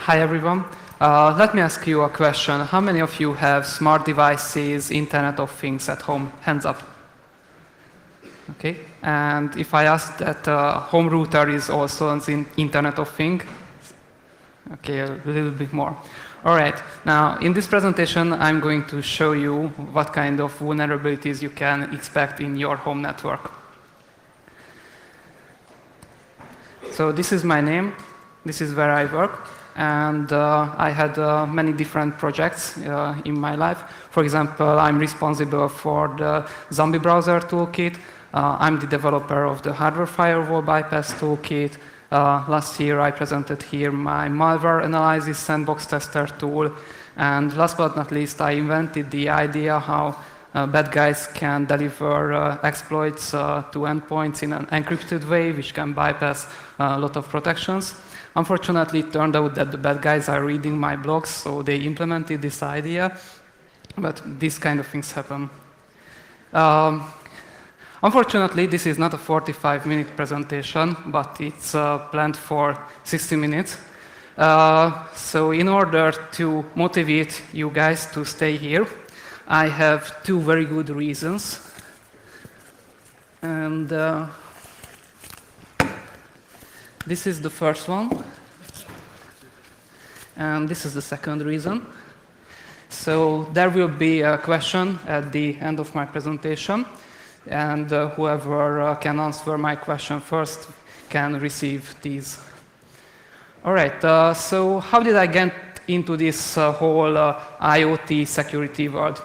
Hi everyone. Let me ask you a question. How many of you have smart devices, Internet of Things at home? Hands up. Okay. And if I ask that home router is also an Internet of Things? Okay, a little bit more. All right. Now, in this presentation, I'm going to show you what kind of vulnerabilities you can expect in your home network. So this is my name. This is where I work. And I had many different projects in my life. For example, I'm responsible for the zombie browser toolkit. I'm the developer of the hardware firewall bypass toolkit. Last year, I presented here my malware analysis sandbox tester tool. And last but not least, I invented the idea how bad guys can deliver exploits to endpoints in an encrypted way, which can bypass a lot of protections. Unfortunately, it turned out that the bad guys are reading my blogs, so they implemented this idea. But these kind of things happen. Unfortunately, this is not a 45-minute presentation, but it's planned for 60 minutes. So in order to motivate you guys to stay here, I have two very good reasons. And this is the first one. And this is the second reason. So there will be a question at the end of my presentation. And whoever can answer my question first can receive these. All right, so how did I get into this whole IoT security world?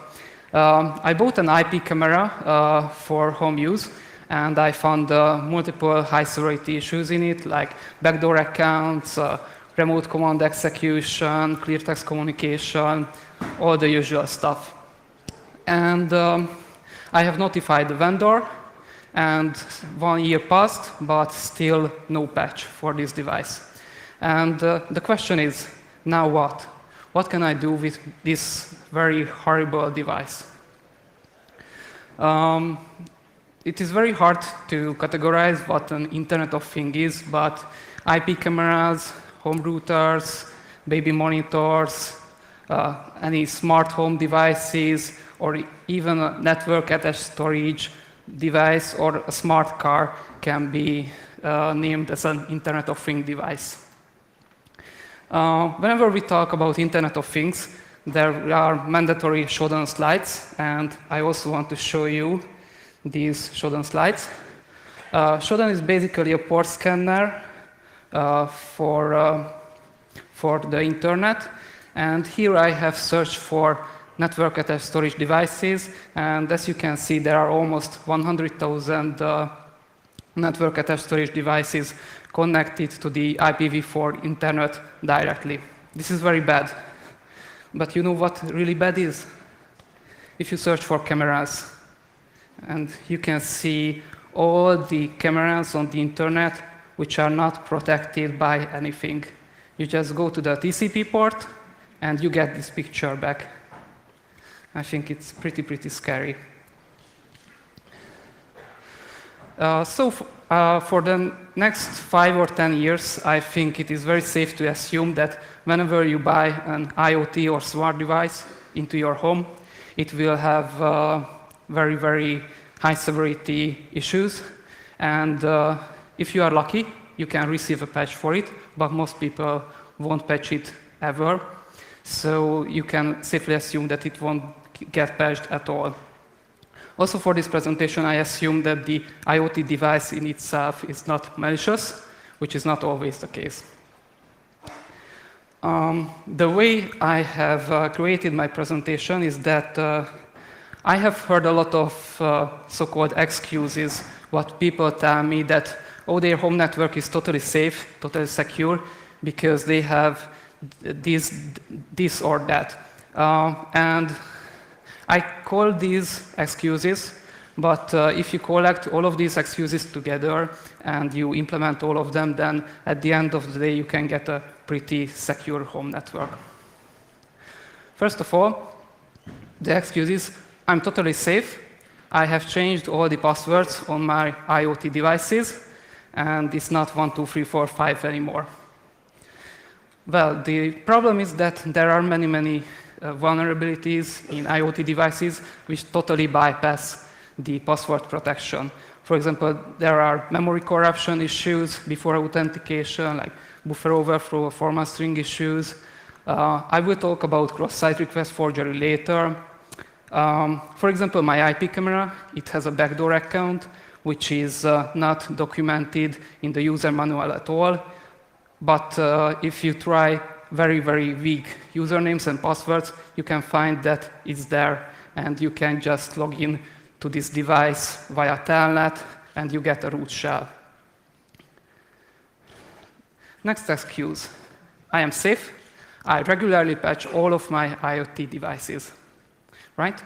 I bought an IP camera for home use, and I found multiple high severity issues in it, like backdoor accounts, remote command execution, clear text communication, all the usual stuff. And I have notified the vendor, and 1 year passed, but still no patch for this device. And the question is, now what? What can I do with this very horrible device? It is very hard to categorize what an Internet of Things is, but IP cameras, home routers, baby monitors, any smart home devices, or even a network-attached storage device or a smart car can be named as an Internet of Things device. Whenever we talk about Internet of Things, there are mandatory showdown slides, and I also want to show you these showdown slides. Showdown is basically a port scanner for the internet, and here I have searched for network-attached storage devices, and as you can see, there are almost 100,000 network-attached storage devices connected to the IPv4 internet directly. This is very bad. But you know what really bad is? If you search for cameras, and you can see all the cameras on the internet which are not protected by anything. You just go to the TCP port, and you get this picture back. I think it's pretty scary. For the next 5 or 10 years, I think it is very safe to assume that whenever you buy an IoT or smart device into your home, it will have very high severity issues. And if you are lucky, you can receive a patch for it, but most people won't patch it ever. So you can safely assume that it won't get patched at all. Also for this presentation, I assume that the IoT device in itself is not malicious, which is not always the case. The way I have created my presentation is that I have heard a lot of so-called excuses, what people tell me that, oh, their home network is totally safe, totally secure, because they have this or that. And I call these excuses, but if you collect all of these excuses together and you implement all of them, then at the end of the day, you can get a pretty secure home network. First of all, the excuses: I'm totally safe. I have changed all the passwords on my IoT devices, and it's not 1, 2, 3, 4, 5 anymore. Well, the problem is that there are many vulnerabilities in IoT devices which totally bypass the password protection. For example, there are memory corruption issues before authentication, like buffer overflow, format string issues. I will talk about cross-site request forgery later. For example, my IP camera, it has a backdoor account, which is not documented in the user manual at all. But if you try very weak usernames and passwords, you can find that it's there, and you can just log in to this device via telnet, and you get a root shell. Next excuse. I am safe. I regularly patch all of my IoT devices, right?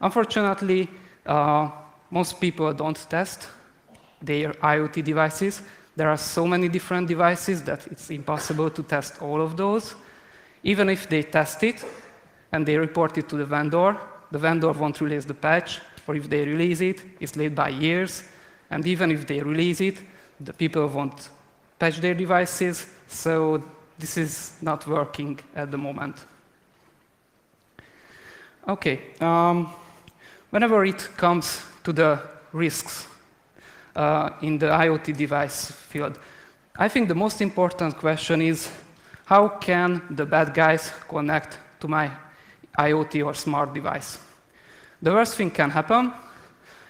Unfortunately, most people don't test their IoT devices. There are so many different devices that it's impossible to test all of those. Even if they test it and they report it to the vendor won't release the patch, or if they release it, it's late by years. And even if they release it, the people won't patch their devices, so this is not working at the moment. Okay, whenever it comes to the risks in the IoT device field, I think the most important question is, how can the bad guys connect to my IoT or smart device? The worst thing can happen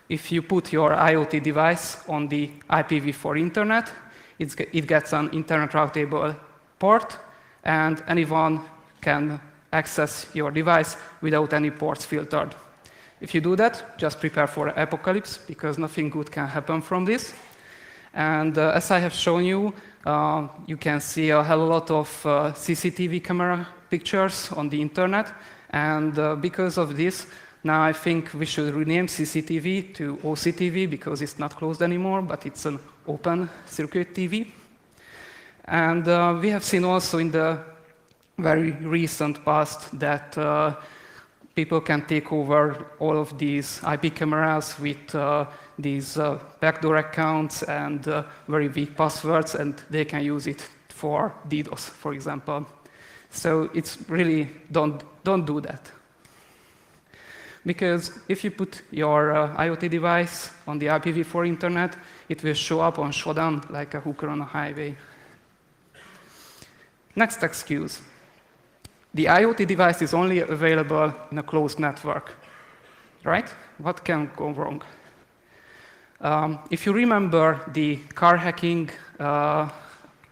if you put your IoT device on the IPv4 internet. It gets an internet routable port, and anyone can access your device without any ports filtered. If you do that, just prepare for apocalypse, because nothing good can happen from this. And as I have shown you, you can see I have a lot of CCTV camera pictures on the internet. And because of this, now I think we should rename CCTV to OCTV, because it's not closed anymore, but it's an open circuit TV. And we have seen also in the very recent past that people can take over all of these IP cameras with these backdoor accounts and very weak passwords, and they can use it for DDoS, for example. So it's really, don't do that. Because if you put your IoT device on the IPv4 internet, it will show up on showdown like a hooker on a highway. Next excuse. The IoT device is only available in a closed network, right? What can go wrong? If you remember the car hacking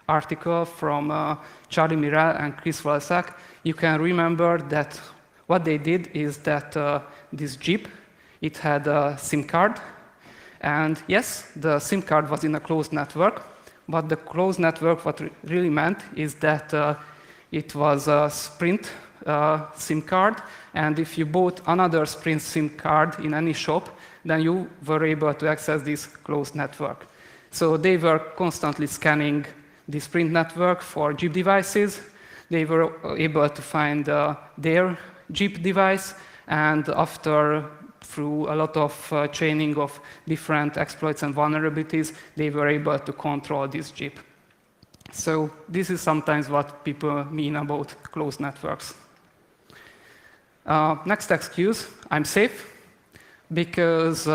article from Charlie Mirel and Chris Walczak, you can remember that what they did is that this Jeep, it had a SIM card. And yes, the SIM card was in a closed network, but the closed network, what really meant is that it was a Sprint SIM card, and if you bought another Sprint SIM card in any shop, then you were able to access this closed network. So they were constantly scanning the Sprint network for Jeep devices. They were able to find their Jeep device, and after, through a lot of training of different exploits and vulnerabilities, they were able to control this Jeep. So this is sometimes what people mean about closed networks. Next excuse, I'm safe because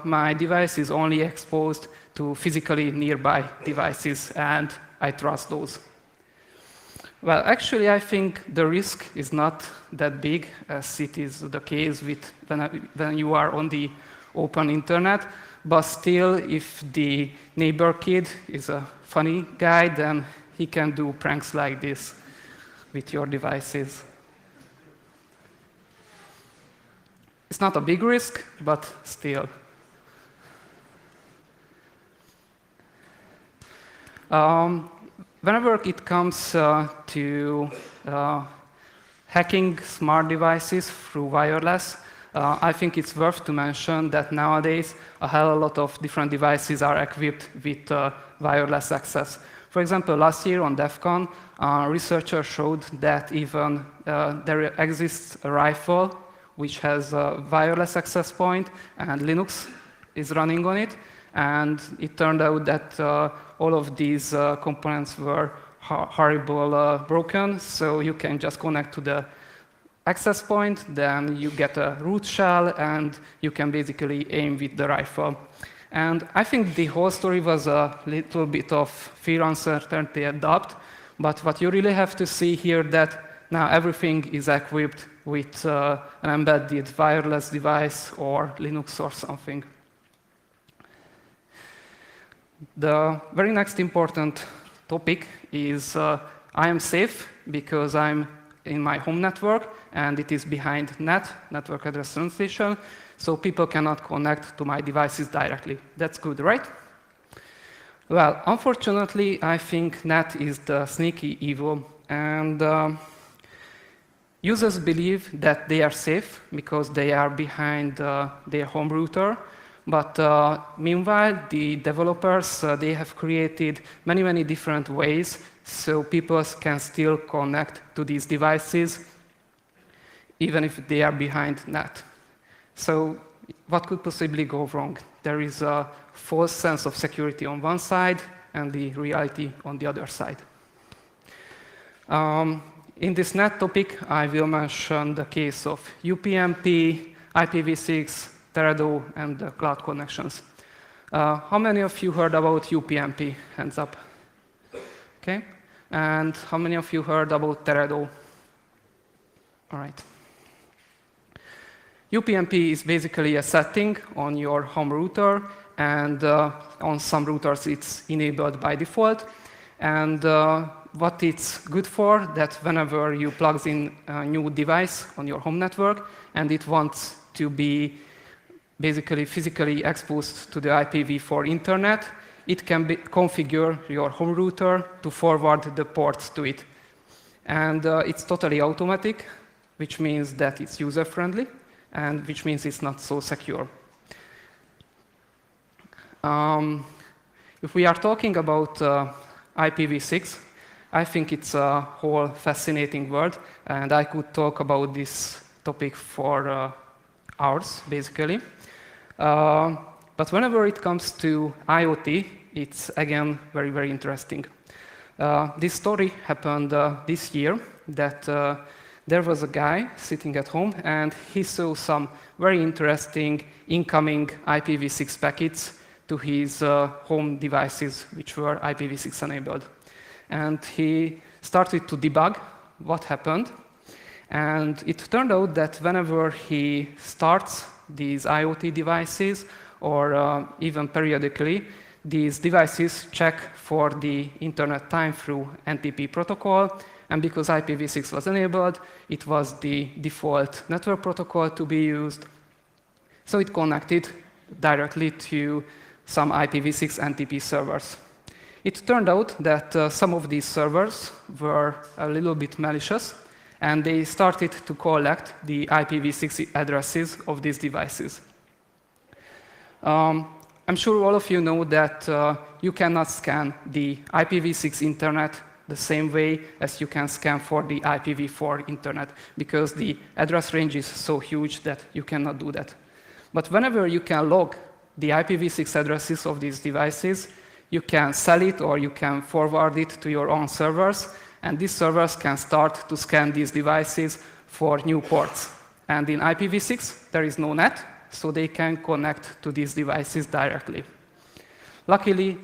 my device is only exposed to physically nearby devices, and I trust those. Well, actually, I think the risk is not that big, as it is the case with when you are on the open internet. But still, if the neighbor kid is a funny guy, then he can do pranks like this with your devices. It's not a big risk, but still. Whenever it comes to hacking smart devices through wireless, I think it's worth to mention that nowadays a hell of a lot of different devices are equipped with wireless access. For example, last year on DEF CON, researchers showed that even there exists a rifle which has a wireless access point, and Linux is running on it. And it turned out that all of these components were horrible broken, so you can just connect to the access point, then you get a root shell, and you can basically aim with the rifle. And I think the whole story was a little bit of fear, uncertainty, and doubt, but what you really have to see here that now everything is equipped with an embedded wireless device or Linux or something. The very next important topic is I am safe because I'm in my home network and it is behind network address translation, so people cannot connect to my devices directly. That's good, right? Well, unfortunately, I think NAT is the sneaky evil, and users believe that they are safe because they are behind their home router, but meanwhile, the developers, they have created many, many different ways so people can still connect to these devices even if they are behind NAT. So what could possibly go wrong? There is a false sense of security on one side and the reality on the other side. In this NAT topic, I will mention the case of UPnP, IPv6, Teredo, and the cloud connections. How many of you heard about UPnP? Hands up. Okay. And how many of you heard about Teredo? All right. UPnP is basically a setting on your home router, and on some routers it's enabled by default. And what it's good for, that whenever you plug in a new device on your home network and it wants to be basically physically exposed to the IPv4 internet, it can configure your home router to forward the ports to it. And it's totally automatic, which means that it's user-friendly, and which means it's not so secure. If we are talking about IPv6, I think it's a whole fascinating world, and I could talk about this topic for hours, basically. But whenever it comes to IoT, it's again very, very interesting. This story happened this year that there was a guy sitting at home and he saw some very interesting incoming IPv6 packets to his home devices, which were IPv6 enabled. And he started to debug what happened. And it turned out that whenever he starts these IoT devices, or even periodically, these devices check for the internet time through NTP protocol. And because IPv6 was enabled, it was the default network protocol to be used. So it connected directly to some IPv6 NTP servers. It turned out that some of these servers were a little bit malicious, and they started to collect the IPv6 addresses of these devices. I'm sure all of you know that you cannot scan the IPv6 internet the same way as you can scan for the IPv4 internet, because the address range is so huge that you cannot do that. But whenever you can log the IPv6 addresses of these devices, you can sell it or you can forward it to your own servers, and these servers can start to scan these devices for new ports. And in IPv6, there is no NAT, so they can connect to these devices directly. Luckily,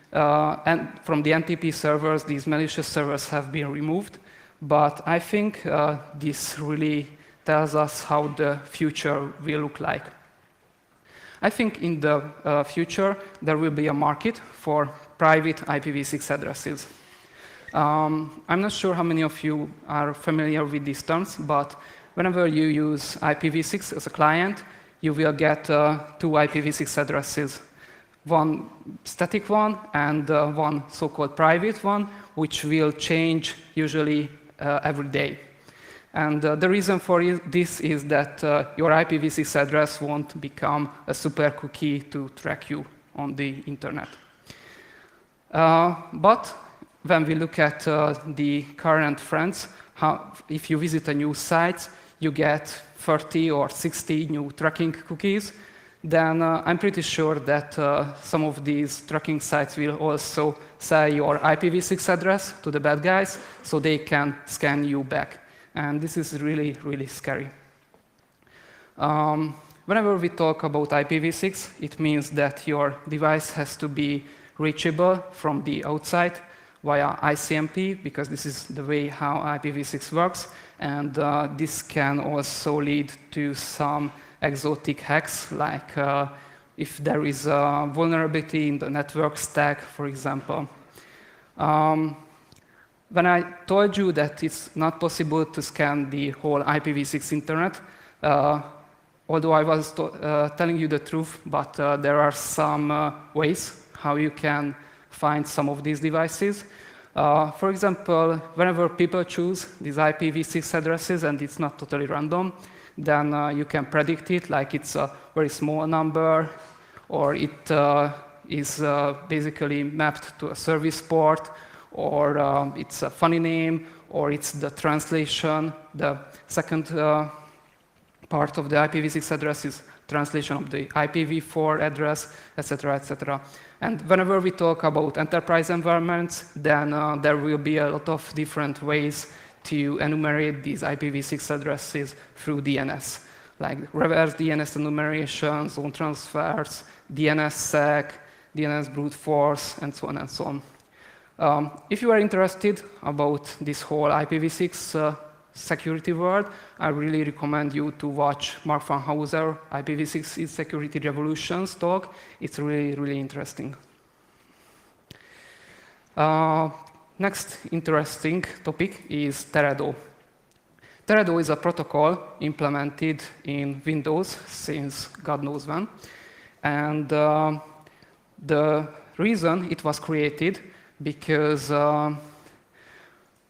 from the NTP servers, these malicious servers have been removed, but I think this really tells us how the future will look like. I think in the future, there will be a market for private IPv6 addresses. I'm not sure how many of you are familiar with these terms, but whenever you use IPv6 as a client, you will get two IPv6 addresses, one static one and one so-called private one, which will change usually every day. And the reason for this is that your IPv6 address won't become a super cookie to track you on the internet. But when we look at the current trends, if you visit a new site, you get 30 or 60 new tracking cookies, then I'm pretty sure that some of these tracking sites will also sell your IPv6 address to the bad guys so they can scan you back. And this is really, really scary. Whenever we talk about IPv6, it means that your device has to be reachable from the outside via ICMP, because this is the way how IPv6 works. And this can also lead to some exotic hacks, like if there is a vulnerability in the network stack, for example. When I told you that it's not possible to scan the whole IPv6 internet, although I was telling you the truth, but there are some ways how you can find some of these devices. For example, whenever people choose these IPv6 addresses and it's not totally random, then you can predict it, like it's a very small number, or it is basically mapped to a service port, or it's a funny name, or it's the translation. The second part of the IPv6 address is translation of the IPv4 address, etc., etc. And whenever we talk about enterprise environments, then there will be a lot of different ways to enumerate these IPv6 addresses through DNS, like reverse DNS enumeration, zone transfers, DNSSEC, DNS brute force, and so on and so on. If you are interested about this whole IPv6 security world, I really recommend you to watch Mark van Hauser, IPv6 Security Revolutions talk. It's really, really interesting. Next interesting topic is Teredo. Teredo is a protocol implemented in Windows since God knows when. And the reason it was created, because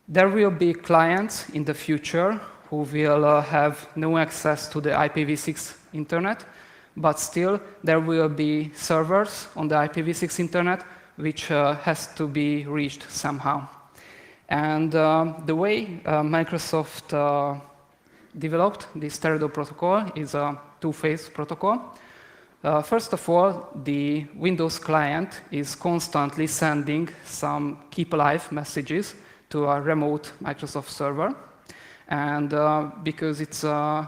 there will be clients in the future who will have no access to the IPv6 internet, but still there will be servers on the IPv6 internet which has to be reached somehow. And the way Microsoft developed this Teredo protocol is a two-phase protocol. First of all, the Windows client is constantly sending some keep alive messages to a remote Microsoft server. And because it's a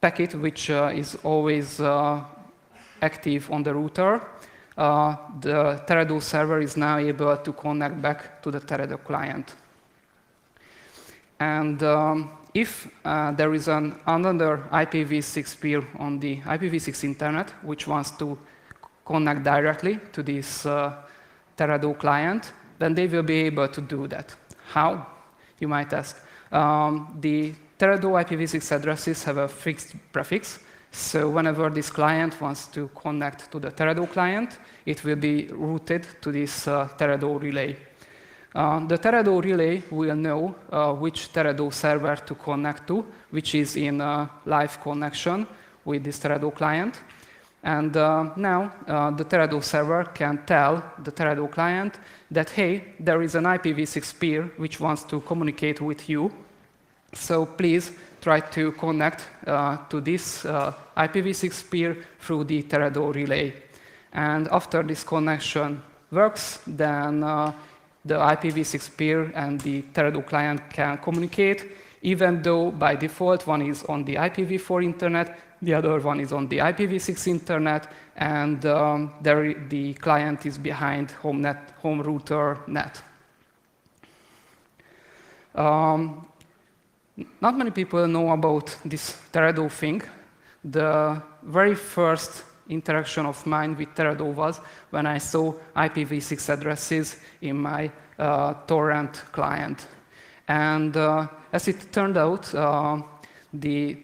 packet which is always active on the router, the Teredo server is now able to connect back to the Teredo client. And if there is another IPv6 peer on the IPv6 internet which wants to connect directly to this Teredo client, then they will be able to do that. How? You might ask. The Teredo IPv6 addresses have a fixed prefix, so whenever this client wants to connect to the Teredo client, it will be routed to this Teredo relay. The Teredo relay will know which Teredo server to connect to, which is in live connection with this Teredo client. And now the Teredo server can tell the Teredo client that, hey, there is an IPv6 peer which wants to communicate with you, so please try to connect to this IPv6 peer through the Teredo relay. And after this connection works, then the IPv6 peer and the Teredo client can communicate, even though by default one is on the IPv4 internet, the other one is on the IPv6 internet, and the client is behind home router net. Not many people know about this Teredo thing. The very first interaction of mine with Teredo was when I saw IPv6 addresses in my torrent client. And as it turned out, the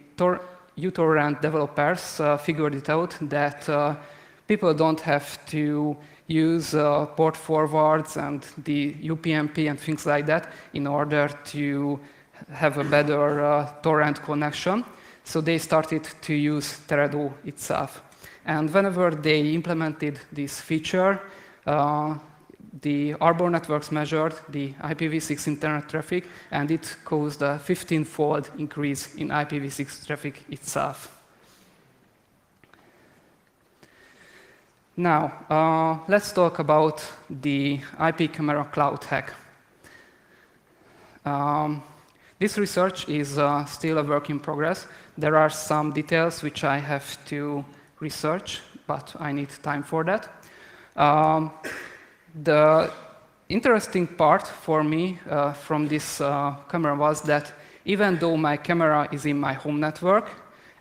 uTorrent developers figured it out that people don't have to use port forwards and the UPnP and things like that in order to have a better torrent connection. So they started to use Teredo itself. And whenever they implemented this feature, the Arbor networks measured the IPv6 internet traffic, and it caused a 15-fold increase in IPv6 traffic itself. Now, let's talk about the IP camera cloud hack. This research is still a work in progress. There are some details which I have to research, but I need time for that. The interesting part for me from this camera was that even though my camera is in my home network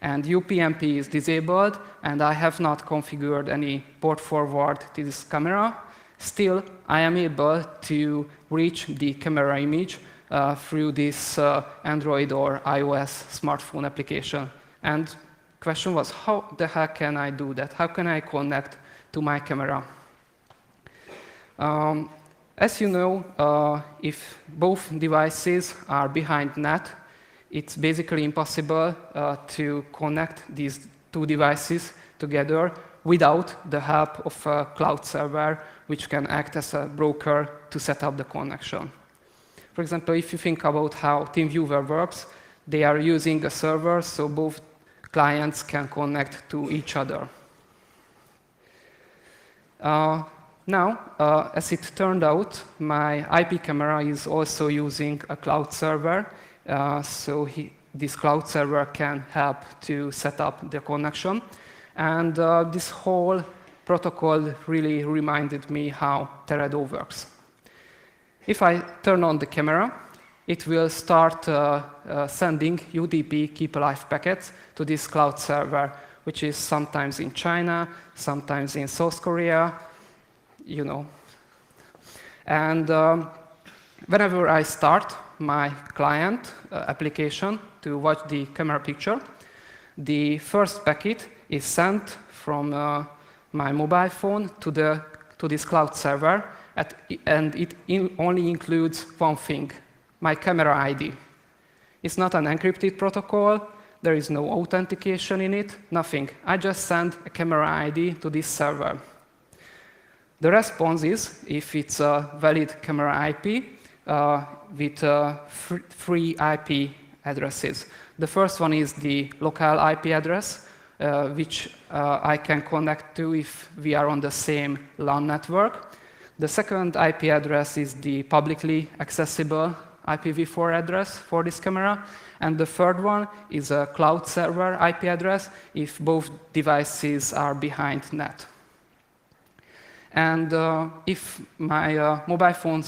and UPnP is disabled and I have not configured any port forward to this camera, still I am able to reach the camera image through this Android or iOS smartphone application. And the question was, how the heck can I do that? How can I connect to my camera? As you know, if both devices are behind NAT, it's basically impossible to connect these two devices together without the help of a cloud server, which can act as a broker to set up the connection. For example, if you think about how TeamViewer works, they are using a server, so both clients can connect to each other. Now, as it turned out, my IP camera is also using a cloud server, so this cloud server can help to set up the connection. And this whole protocol really reminded me how Teredo works. If I turn on the camera, it will start sending UDP keep alive packets to this cloud server, which is sometimes in China, sometimes in South Korea, you know. And whenever I start my client application to watch the camera picture, the first packet is sent from my mobile phone to this cloud server, and it only includes one thing, my camera ID. It's not an encrypted protocol, there is no authentication in it, nothing. I just send a camera ID to this server. The response is, if it's a valid camera IP, with three IP addresses. The first one is the local IP address, which I can connect to if we are on the same LAN network. The second IP address is the publicly accessible IPv4 address for this camera. And the third one is a cloud server IP address if both devices are behind NAT. And if my mobile phone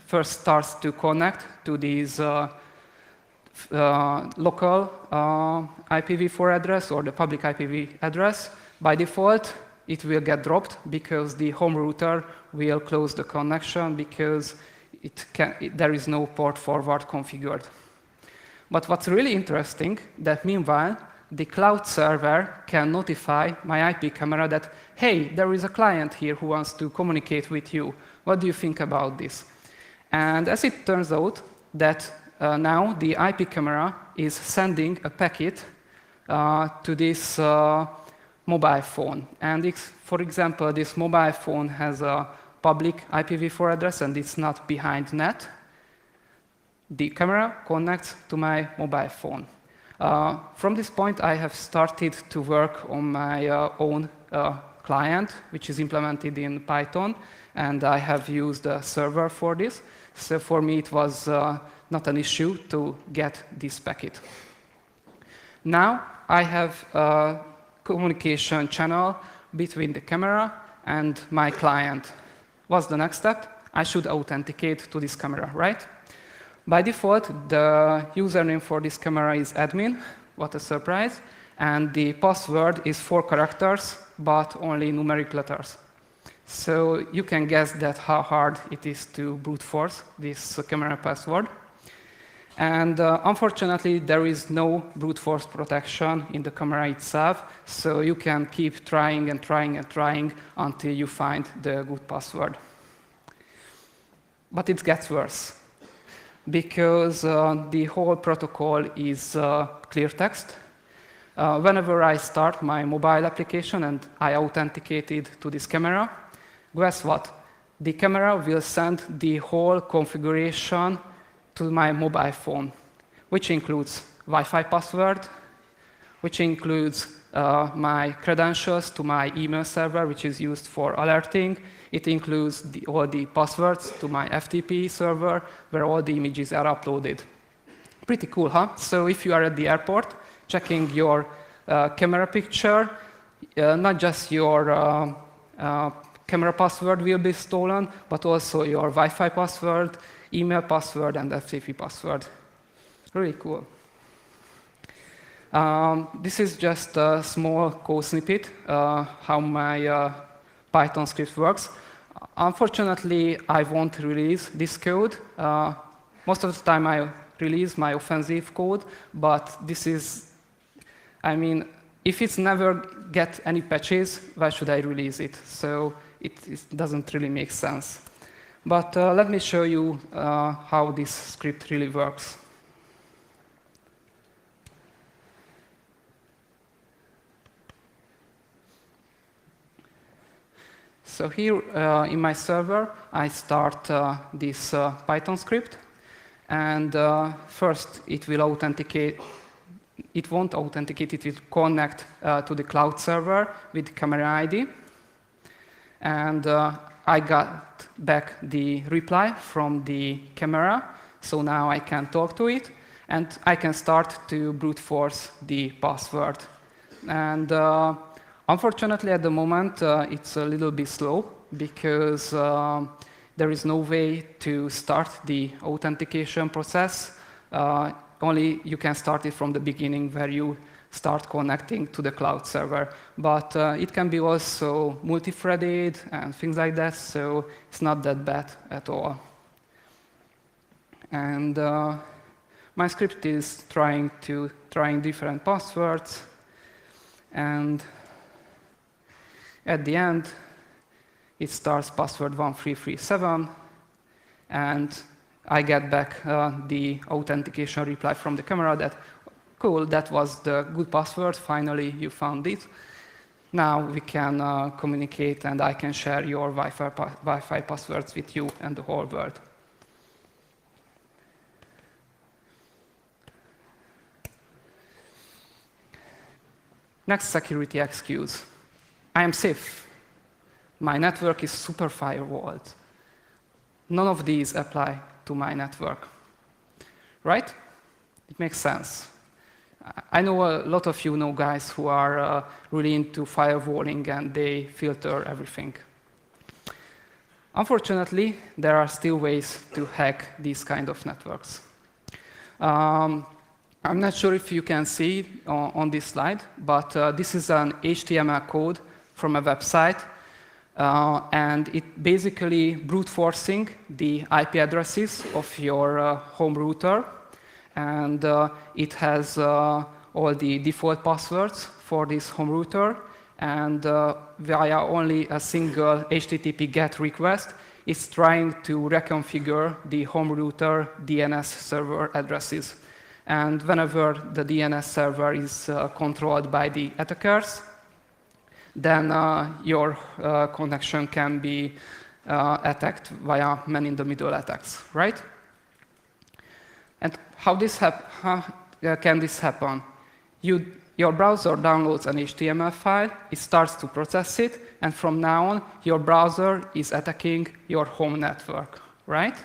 first starts to connect to these local IPv4 address or the public IPv address, by default, it will get dropped because the home router will close the connection because there is no port forward configured. But what's really interesting, that meanwhile, the cloud server can notify my IP camera that, hey, there is a client here who wants to communicate with you. What do you think about this? And as it turns out, that now the IP camera is sending a packet to this mobile phone. And for example, this mobile phone has a public IPv4 address and it's not behind NAT. The camera connects to my mobile phone. From this point, I have started to work on my own client, which is implemented in Python, and I have used a server for this. So for me, it was not an issue to get this packet. Now, I have a communication channel between the camera and my client. What's the next step? I should authenticate to this camera, right? By default, the username for this camera is admin. What a surprise. And the password is 4 characters, but only numeric letters. So you can guess that how hard it is to brute force this camera password. And unfortunately, there is no brute force protection in the camera itself, so you can keep trying and trying and trying until you find the good password. But it gets worse, because the whole protocol is clear text. Whenever I start my mobile application and I authenticated to this camera, guess what? The camera will send the whole configuration to my mobile phone, which includes Wi-Fi password, which includes my credentials to my email server, which is used for alerting. It includes all the passwords to my FTP server, where all the images are uploaded. Pretty cool, huh? So if you are at the airport, checking your camera picture, not just your camera password will be stolen, but also your Wi-Fi password, email password, and FTP password. Really cool. This is just a small code snippet, how my Python script works. Unfortunately, I won't release this code. Most of the time, I release my offensive code, but this is, I mean, if it's never get any patches, why should I release it? So it doesn't really make sense. But let me show you how this script really works. So here in my server, I start this Python script. And first, it will authenticate. It won't authenticate. It will connect to the cloud server with camera ID. And I got back the reply from the camera. So now I can talk to it. And I can start to brute force the password. And unfortunately, at the moment, it's a little bit slow because there is no way to start the authentication process. Only you can start it from the beginning where you start connecting to the cloud server. But it can be also multi-threaded and things like that, so it's not that bad at all. And my script is trying different passwords. And at the end, it starts password 1337, and I get back the authentication reply from the camera that, cool, that was the good password, finally you found it. Now we can communicate, and I can share your Wi-Fi passwords with you and the whole world. Next security excuse. I am safe. My network is super firewalled. None of these apply to my network. Right? It makes sense. I know a lot of you know guys who are really into firewalling and they filter everything. Unfortunately, there are still ways to hack these kind of networks. I'm not sure if you can see on this slide, but this is an HTML code from a website, and it basically brute forcing the IP addresses of your home router, and it has all the default passwords for this home router, and via only a single HTTP GET request, it's trying to reconfigure the home router DNS server addresses. And whenever the DNS server is controlled by the attackers, then your connection can be attacked via man-in-the-middle attacks, right? And how can this happen? Your browser downloads an HTML file, it starts to process it, and from now on, your browser is attacking your home network, right?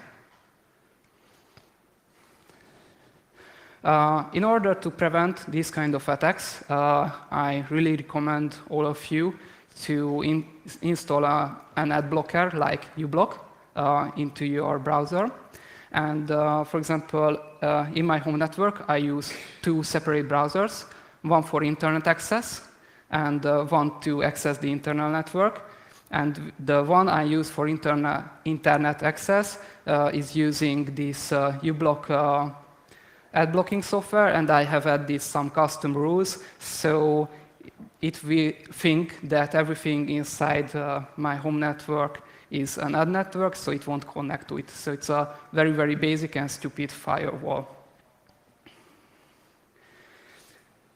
In order to prevent these kind of attacks, I really recommend all of you to install an ad blocker like uBlock into your browser. And for example, in my home network, I use two separate browsers, one for internet access and one to access the internal network. And the one I use for internet access is using this uBlock ad blocking software, and I have added some custom rules, so it will think that everything inside my home network is an ad network, so it won't connect to it. So it's a very, very basic and stupid firewall.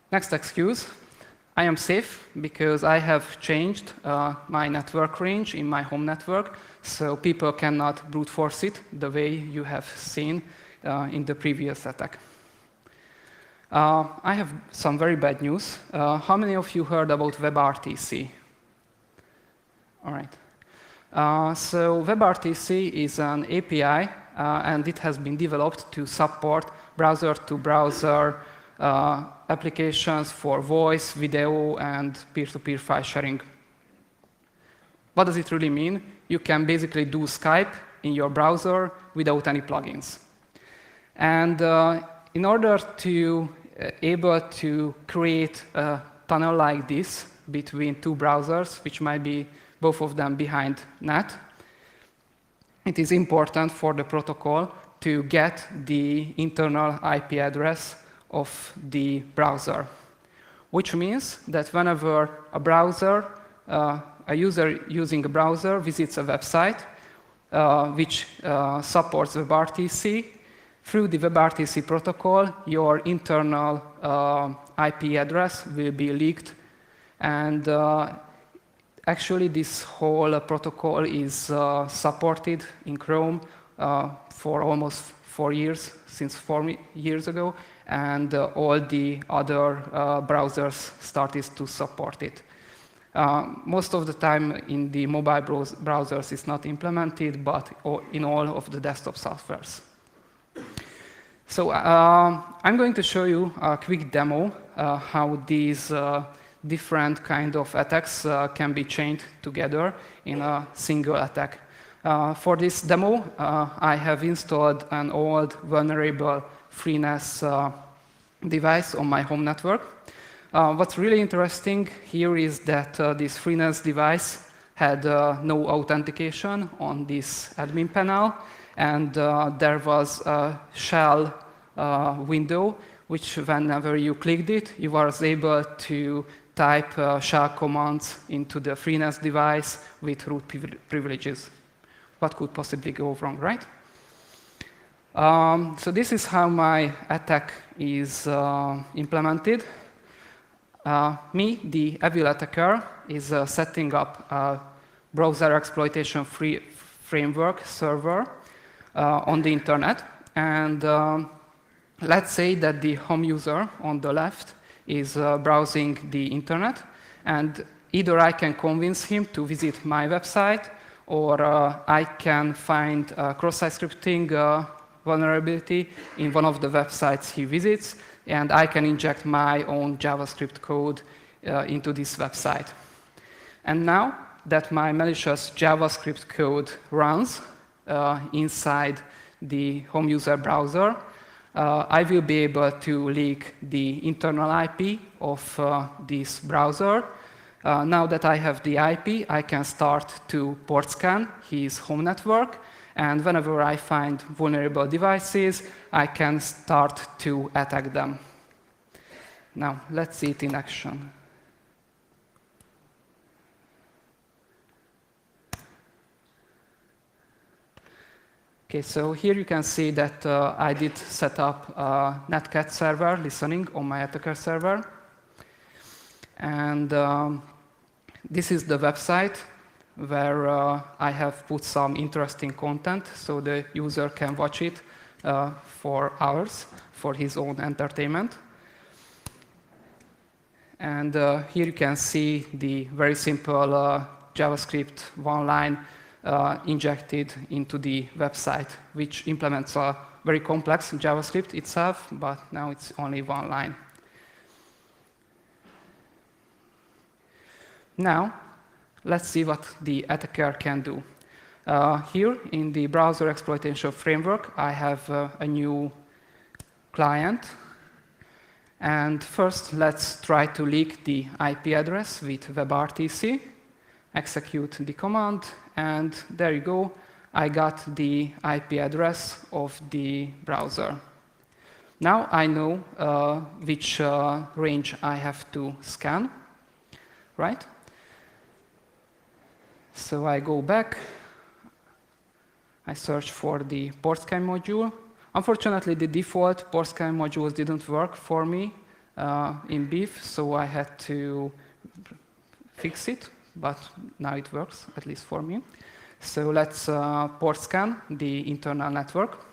Next excuse. I am safe because I have changed my network range in my home network, so people cannot brute force it the way you have seen in the previous attack. I have some very bad news. How many of you heard about WebRTC? All right. So WebRTC is an API, and it has been developed to support browser-to-browser applications for voice, video, and peer-to-peer file sharing. What does it really mean? You can basically do Skype in your browser without any plugins. And in order to able to create a tunnel like this between two browsers, which might be both of them behind net, it is important for the protocol to get the internal IP address of the browser, which means that whenever a browser, a user using a browser visits a website which supports WebRTC, through the WebRTC protocol, your internal IP address will be leaked. And actually, this whole protocol is supported in Chrome for almost 4 years, since 4 years ago, and all the other browsers started to support it. Most of the time in the mobile browsers it's not implemented, but in all of the desktop softwares. So I'm going to show you a quick demo how these different kind of attacks can be chained together in a single attack. For this demo, I have installed an old vulnerable FreeNAS device on my home network. What's really interesting here is that this FreeNAS device had no authentication on this admin panel, and there was a shell window, which whenever you clicked it, you were able to type shell commands into the FreeNAS device with root privileges. What could possibly go wrong, right? So this is how my attack is implemented. Me, the evil attacker, is setting up a browser exploitation framework server on the internet. And let's say that the home user on the left is browsing the internet. And either I can convince him to visit my website, or I can find a cross-site scripting vulnerability in one of the websites he visits, and I can inject my own JavaScript code into this website. And now that my malicious JavaScript code runs inside the home user browser, I will be able to leak the internal IP of this browser. Now that I have the IP, I can start to port scan his home network, and whenever I find vulnerable devices, I can start to attack them. Now, let's see it in action. Okay, so here you can see that I did set up a netcat server listening on my attacker server. And this is the website where I have put some interesting content so the user can watch it for hours for his own entertainment. And here you can see the very simple JavaScript one-line injected into the website, which implements a very complex JavaScript itself, but now it's only one line. Now, let's see what the attacker can do. Here in the browser exploitation framework, I have a new client. And first, let's try to leak the IP address with WebRTC. Execute the command, and there you go. I got the IP address of the browser. Now I know which range I have to scan, right? So I go back. I search for the port scan module. Unfortunately, the default port scan modules didn't work for me in BIF, so I had to fix it, but now it works, at least for me. So let's port scan the internal network.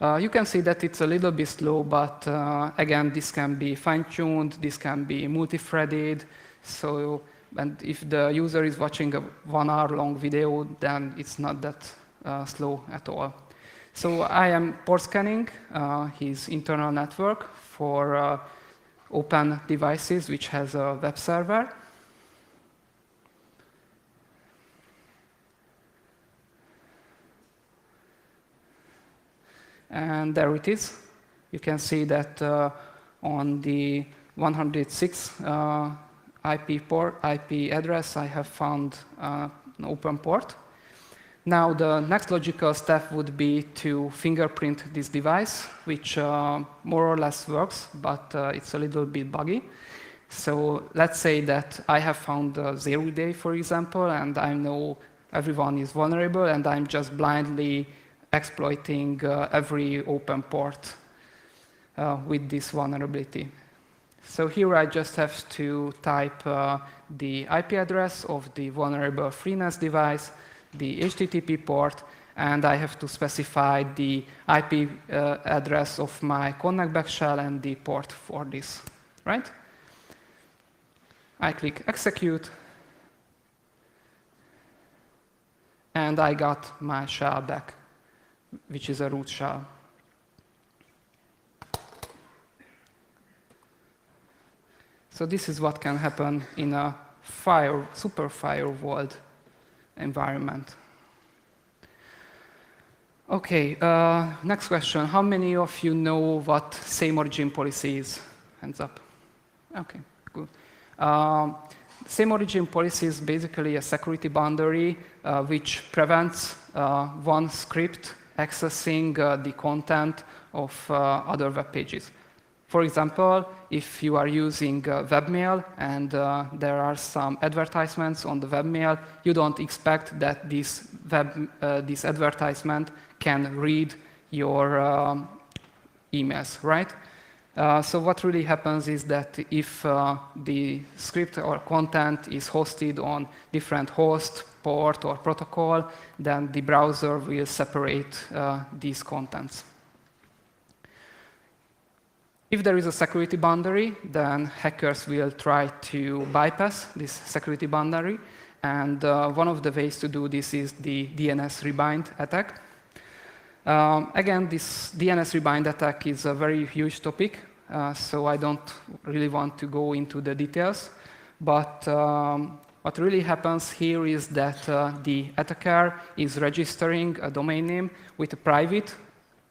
You can see that it's a little bit slow, but again, this can be fine-tuned, this can be multi-threaded. So, and if the user is watching a 1 hour-long video, then it's not that slow at all. So I am port scanning his internal network for open devices, which has a web server. And there it is. You can see that on the 106 IP address, I have found an open port. Now, the next logical step would be to fingerprint this device, which more or less works, but it's a little bit buggy. So let's say that I have found 0 day, for example, and I know everyone is vulnerable, and I'm just blindly exploiting every open port with this vulnerability. So here I just have to type the IP address of the vulnerable FreeNAS device, the HTTP port, and I have to specify the IP address of my connect back shell and the port for this, right? I click execute, and I got my shell back, which is a root shell. So this is what can happen in a super firewalled environment. Okay, next question. How many of you know what same origin policy is? Hands up. Okay, good. Same origin policy is basically a security boundary which prevents one script accessing the content of other web pages. For example, if you are using webmail and there are some advertisements on the webmail, you don't expect that this advertisement can read your emails, right? So what really happens is that if the script or content is hosted on different host, port, or protocol, then the browser will separate these contents. If there is a security boundary, then hackers will try to bypass this security boundary. And one of the ways to do this is the DNS rebind attack. Again, this DNS rebind attack is a very huge topic, so I don't really want to go into the details. But what really happens here is that the attacker is registering a domain name with a private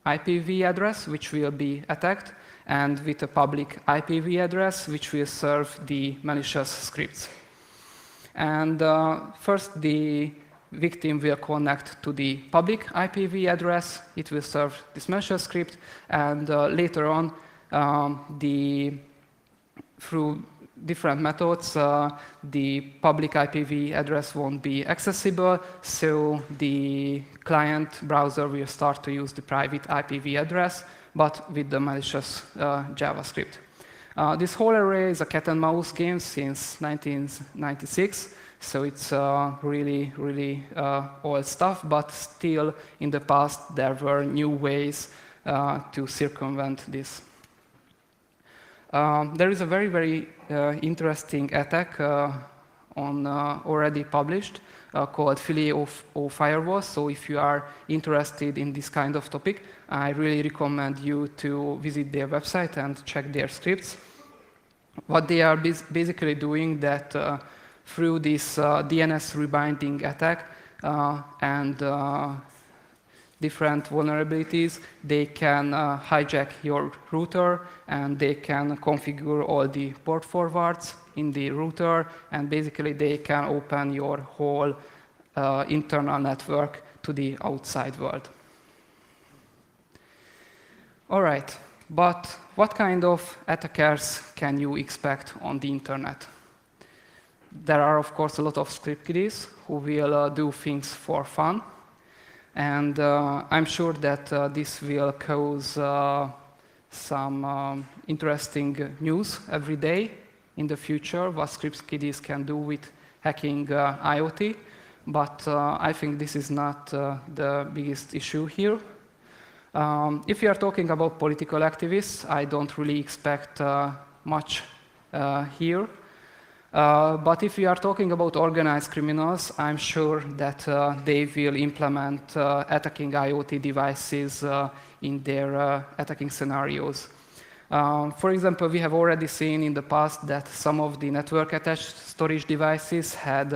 IPv address, which will be attacked, and with a public IPv address, which will serve the malicious scripts. And first, the victim will connect to the public IPv address. It will serve this malicious script, and later on, through different methods, the public IPv address won't be accessible, so the client browser will start to use the private IPv address, but with the malicious JavaScript. This whole array is a cat and mouse game since 1996, so it's really, really old stuff, but still in the past there were new ways to circumvent this. There is a very, very interesting attack already published called Filet-O firewall. So if you are interested in this kind of topic, I really recommend you to visit their website and check their scripts. What they are basically doing that through this DNS rebinding attack and different vulnerabilities, they can hijack your router, and they can configure all the port forwards in the router, and basically they can open your whole internal network to the outside world. All right, but what kind of attackers can you expect on the internet? There are, of course, a lot of script kiddies who will do things for fun. And I'm sure that this will cause some interesting news every day in the future, what script kiddies can do with hacking IoT. But I think this is not the biggest issue here. If you are talking about political activists, I don't really expect much here. But if we are talking about organized criminals, I'm sure that they will implement attacking IoT devices in their attacking scenarios. For example, we have already seen in the past that some of the network-attached storage devices had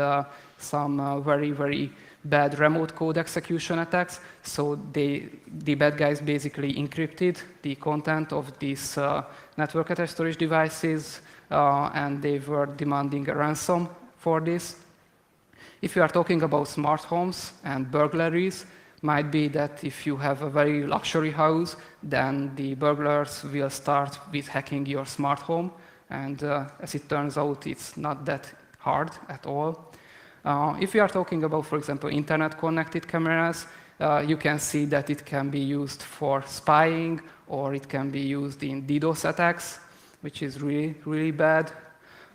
some very, very bad remote code execution attacks. So the bad guys basically encrypted the content of these network-attached storage devices, and they were demanding a ransom for this. If you are talking about smart homes and burglaries, might be that if you have a very luxury house, then the burglars will start with hacking your smart home. And as it turns out, it's not that hard at all. If you are talking about, for example, internet-connected cameras, you can see that it can be used for spying, or it can be used in DDoS attacks, which is really, really bad.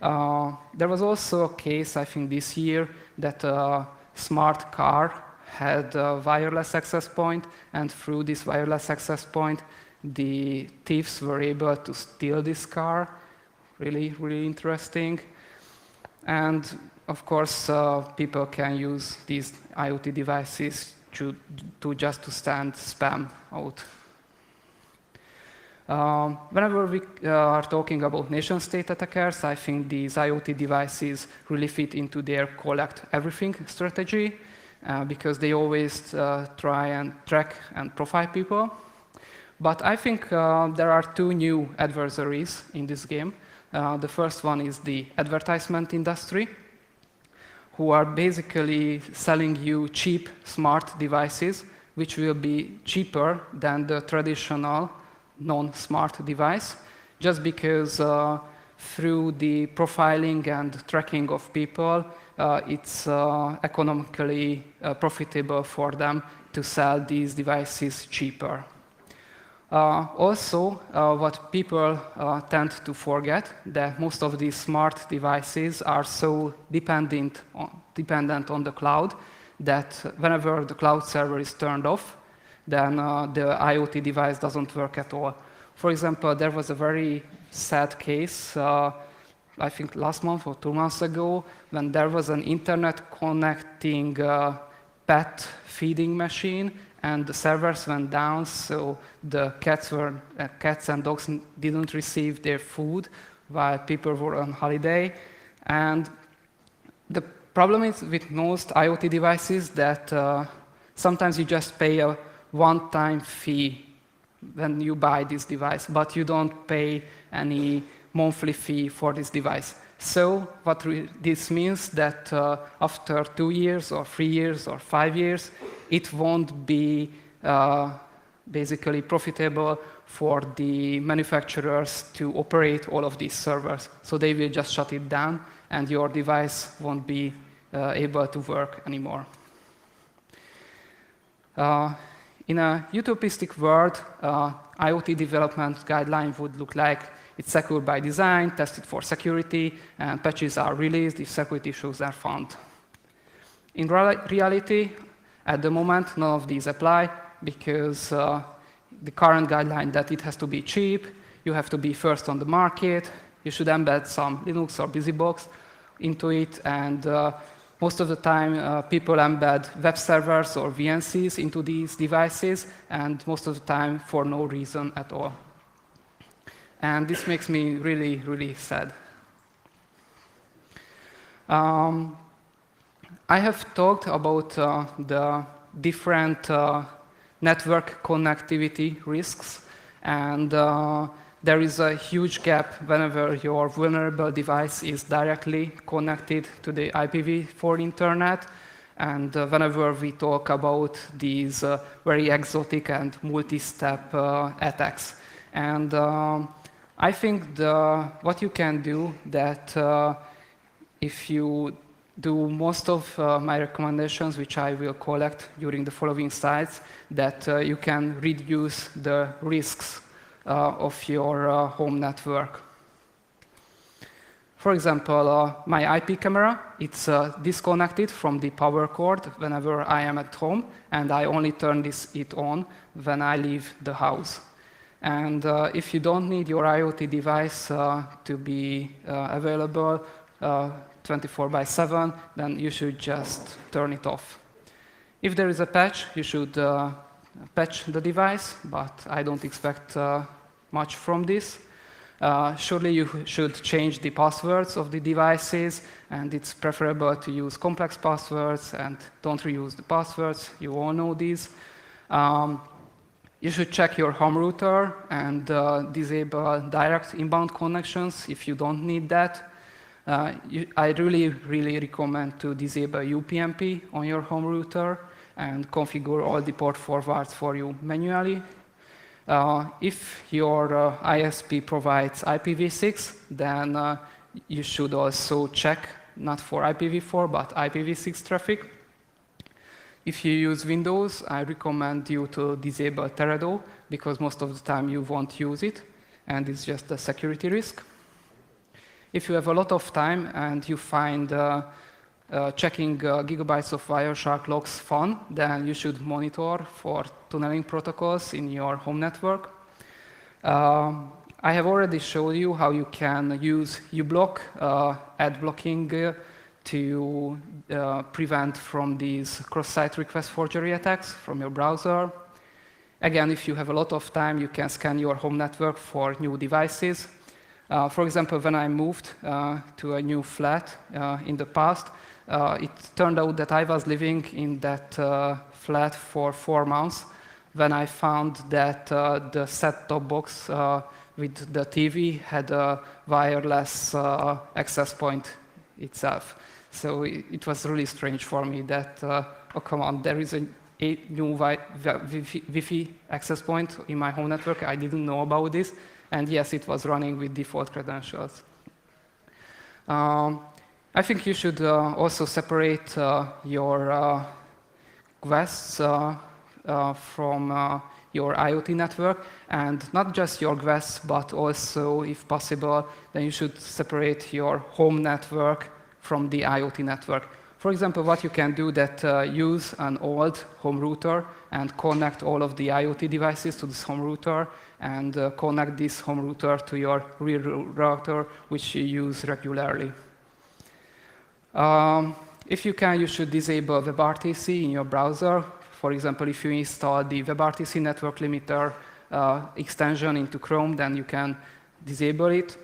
There was also a case, I think, this year that a smart car had a wireless access point, and through this wireless access point, the thieves were able to steal this car. Really, really interesting. And of course, people can use these IoT devices to stand spam out. Whenever we are talking about nation-state attackers, I think these IoT devices really fit into their collect everything strategy, because they always try and track and profile people. But I think there are two new adversaries in this game. The first one is the advertisement industry, who are basically selling you cheap smart devices, which will be cheaper than the traditional non-smart device, just because through the profiling and tracking of people, it's economically profitable for them to sell these devices cheaper. Also, what people tend to forget, that most of these smart devices are so dependent on the cloud that whenever the cloud server is turned off, then the IoT device doesn't work at all. For example, there was a very sad case, I think last month or 2 months ago, when there was an internet connecting pet feeding machine, and the servers went down, so the cats and dogs didn't receive their food while people were on holiday. And the problem is with most IoT devices that sometimes you just pay a one-time fee when you buy this device, but you don't pay any monthly fee for this device. So what this means that after 2 years or 3 years or 5 years, it won't be basically profitable for the manufacturers to operate all of these servers. So they will just shut it down, and your device won't be able to work anymore. In a utopistic world, IoT development guideline would look like it's secure by design, tested for security, and patches are released if security issues are found. In reality, at the moment, none of these apply, because the current guideline that it has to be cheap, you have to be first on the market, you should embed some Linux or BusyBox into it, and most of the time people embed web servers or VNCs into these devices, and most of the time for no reason at all. And this makes me really, really sad. I have talked about the different network connectivity risks, and there is a huge gap whenever your vulnerable device is directly connected to the IPv4 internet, and whenever we talk about these very exotic and multi-step attacks. And I think what you can do that if you do most of my recommendations, which I will collect during the following slides, that you can reduce the risks of your home network. For example, my IP camera, it's disconnected from the power cord whenever I am at home, and I only turn it on when I leave the house. And if you don't need your IoT device to be available 24/7, then you should just turn it off. If there is a patch, you should patch the device, but I don't expect much from this. Surely you should change the passwords of the devices, and it's preferable to use complex passwords and don't reuse the passwords. You all know these. You should check your home router and disable direct inbound connections if you don't need that. I really recommend to disable UPnP on your home router and configure all the port forwards for you manually. If your ISP provides IPv6, then you should also check not for IPv4 but IPv6 traffic. If you use Windows, I recommend you to disable Teredo because most of the time you won't use it and it's just a security risk. If you have a lot of time and you find checking gigabytes of Wireshark logs fun, then you should monitor for tunneling protocols in your home network. I have already showed you how you can use uBlock ad blocking to prevent from these cross-site request forgery attacks from your browser. Again, if you have a lot of time, you can scan your home network for new devices. For example, when I moved to a new flat in the past, it turned out that I was living in that flat for 4 months when I found that the set-top box with the TV had a wireless access point itself. So it was really strange for me that, oh come on, there is a new Wi-Fi access point in my home network. I didn't know about this. And yes, it was running with default credentials. I think you should also separate your guests from your IoT network, and not just your guests, but also, if possible, then you should separate your home network from the IoT network. For example, what you can do that use an old home router and connect all of the IoT devices to this home router and connect this home router to your real router, which you use regularly. If you can, you should disable WebRTC in your browser. For example, if you install the WebRTC network limiter extension into Chrome, then you can disable it.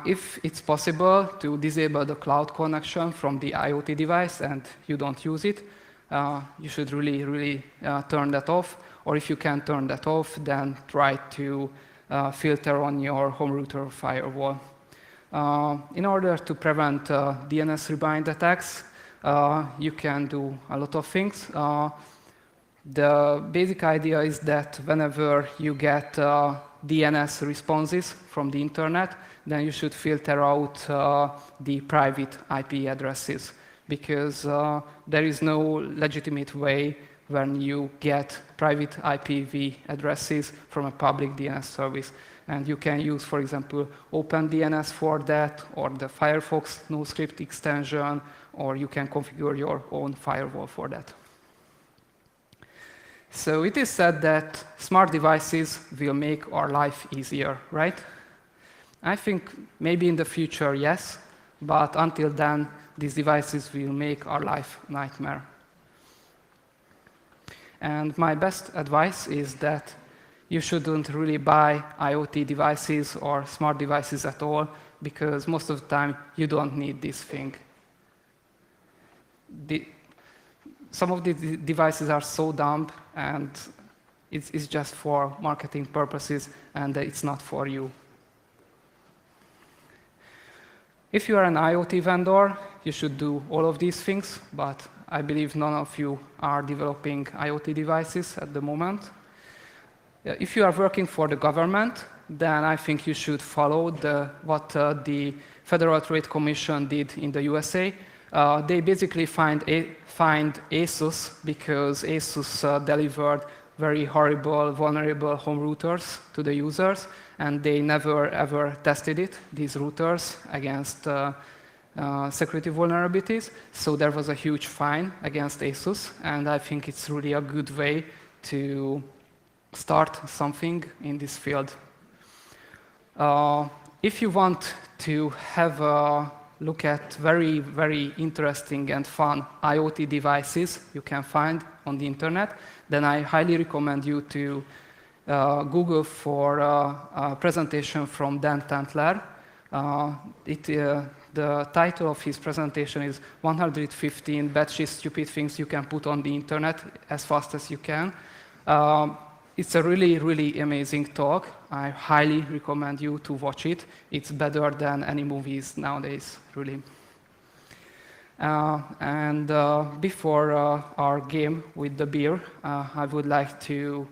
If it's possible to disable the cloud connection from the IoT device and you don't use it, you should really turn that off. Or if you can turn that off, then try to filter on your home router firewall. In order to prevent DNS rebind attacks, you can do a lot of things. The basic idea is that whenever you get DNS responses from the internet, then you should filter out the private IP addresses, because there is no legitimate way when you get private IPv addresses from a public DNS service. And you can use, for example, OpenDNS for that, or the Firefox NoScript extension, or you can configure your own firewall for that. So it is said that smart devices will make our life easier, right? I think maybe in the future, yes, but until then, these devices will make our life a nightmare. And my best advice is that you shouldn't really buy IoT devices or smart devices at all, because most of the time you don't need this thing. Some of the devices are so dumb and it's just for marketing purposes and it's not for you. If you are an IoT vendor, you should do all of these things, but I believe none of you are developing IoT devices at the moment. If you are working for the government, then I think you should follow what the Federal Trade Commission did in the USA. They basically fined ASUS because ASUS delivered very horrible, vulnerable home routers to the users, and they never ever tested these routers, against security vulnerabilities. So there was a huge fine against ASUS, and I think it's really a good way to start something in this field. If you want to have a look at very, very interesting and fun IoT devices you can find on the internet, then I highly recommend you to Google for a presentation from Dan Tantler. The title of his presentation is 115 batshit stupid things you can put on the internet as fast as you can. It's a really, really amazing talk. I highly recommend you to watch it. It's better than any movies nowadays, really. Before our game with the beer, I would like to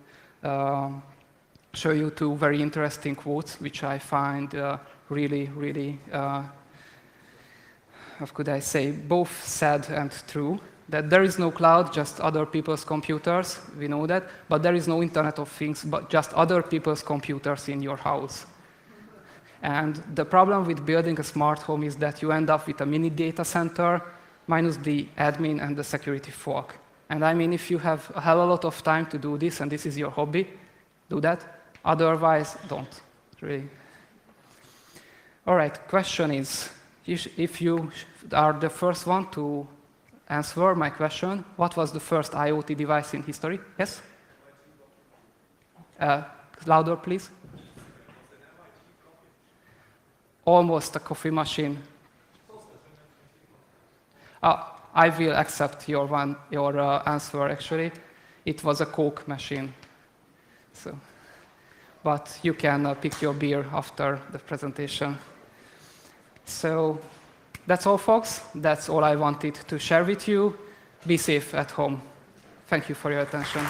show you two very interesting quotes, which I find really, really, how could I say, both sad and true. That there is no cloud, just other people's computers, we know that, but there is no Internet of Things, but just other people's computers in your house. And the problem with building a smart home is that you end up with a mini data center minus the admin and the security folk. And I mean, if you have a hell of a lot of time to do this, and this is your hobby, do that. Otherwise, don't, really. All right, question is, if you are the first one to answer my question, what was the first IoT device in history? Yes? Louder, please. Almost a coffee machine. I will accept your answer, actually. It was a Coke machine. So, but you can pick your beer after the presentation. So that's all, folks. That's all I wanted to share with you. Be safe at home. Thank you for your attention.